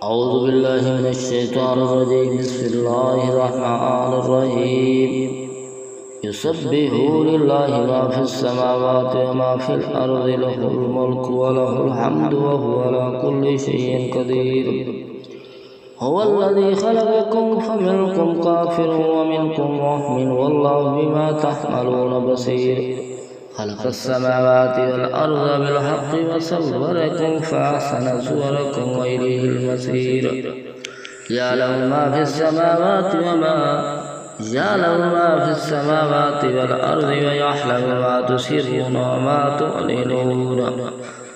أعوذ بالله من الشيطان الرجيم. بسم الله الرحمن الرحيم. يسبح لله ما في السماوات وما في الأرض، له الملك وله الحمد وهو على كل شيء قدير. هو الذي خلقكم فمنكم كافر ومنكم مؤمن والله بما تعملون بصير. خلق السماوات والأرض بالحق وصوركم فأحسن صوركم وإليه المصير. يعلم ما في السماوات والأرض ويعلم ما تسرون وما تعلنون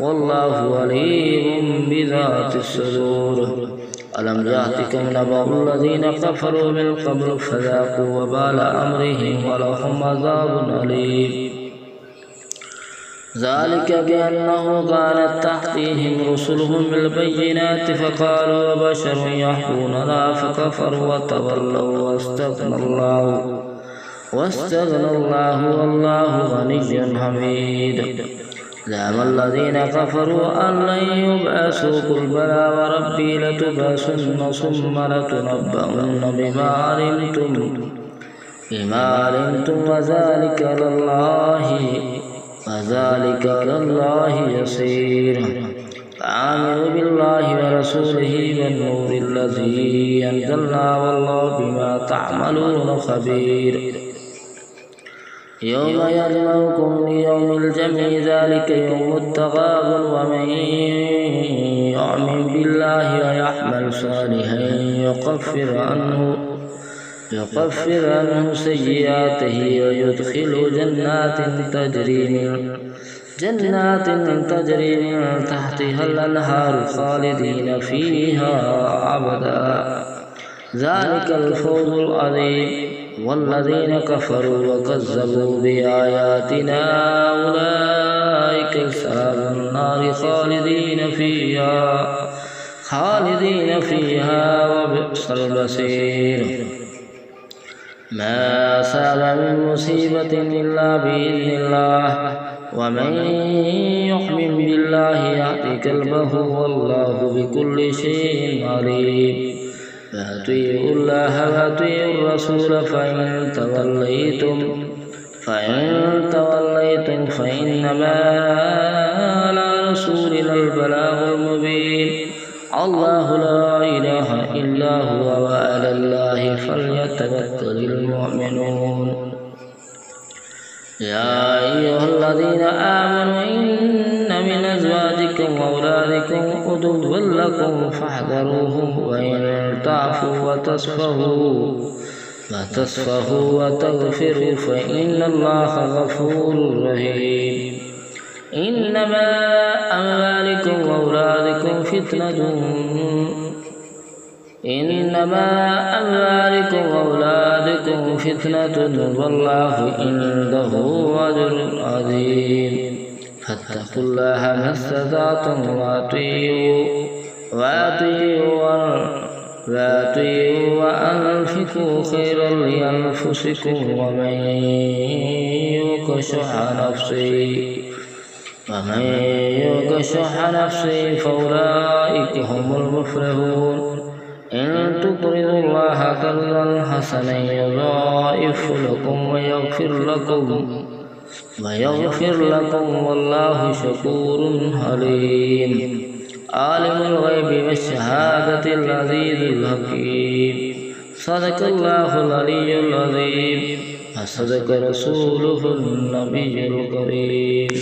والله عليم بذات الصدور. ألم يأتكم نبأ الذين كفروا من قبل فذاقوا وبال أمرهم ولهم عذاب أليم. ذلك بأنه كانت تحتيهم رسلهم بالبينات فقالوا وبشر يحكموننا فكفروا وتولوا واستغنى الله والله غني حميد. زعم الذين كفروا أن لن يبعثوا قل بلى وربي لتبعثن ثم لتنبؤن بما علمتم وذلك على الله يسير. آمنوا بالله ورسوله والنور الذي أنزلنا والله بما تعملون خبير. يوم يجمعكم ليوم الجمع ذلك يوم التغابن. ومن يؤمن بالله ويعمل صالحا يكفر عنه سيئاته ويدخل جنات تجري من تحتها الأنهار خالدين فيها أبدا. ذلك الفوز العظيم. والذين كفروا وكذبوا بآياتنا أولئك أصحاب النار خالدين فيها وبئس المصير. ما أصاب من مصيبة إلا بإذن الله ومن يؤمن بالله يهد قلبه والله بكل شيء عليم. فأطيعوا الله وأطيعوا الرسول فإن توليتم فإنما على رسولنا البلاغ المبين. الله لا إله إلا هو وعلى الله فليتوكل المؤمنون. يا أيها الذين آمنوا إن من أزواجكم وأولادكم عدوا لكم فاحذروهم وإن تعفوا وتصفحوا وتغفروا فإن الله غفور رحيم. إنما أموالكم وأولادكم فتنة والله عنده أجر عظيم. فاتقوا الله ما استطعتم وأطيعوا وأنفقوا خيرا لأنفسكم ومن يوق شح نفسه فأولئك هم المفلحون. إن تقرضوا الله قرضا حسنا يضاعف لكم ويغفر لكم والله شكور حليم. عالم الغيب والشهادة العزيز الحكيم. صدق الله العلي العظيم وصدق رسوله النبي الكريم.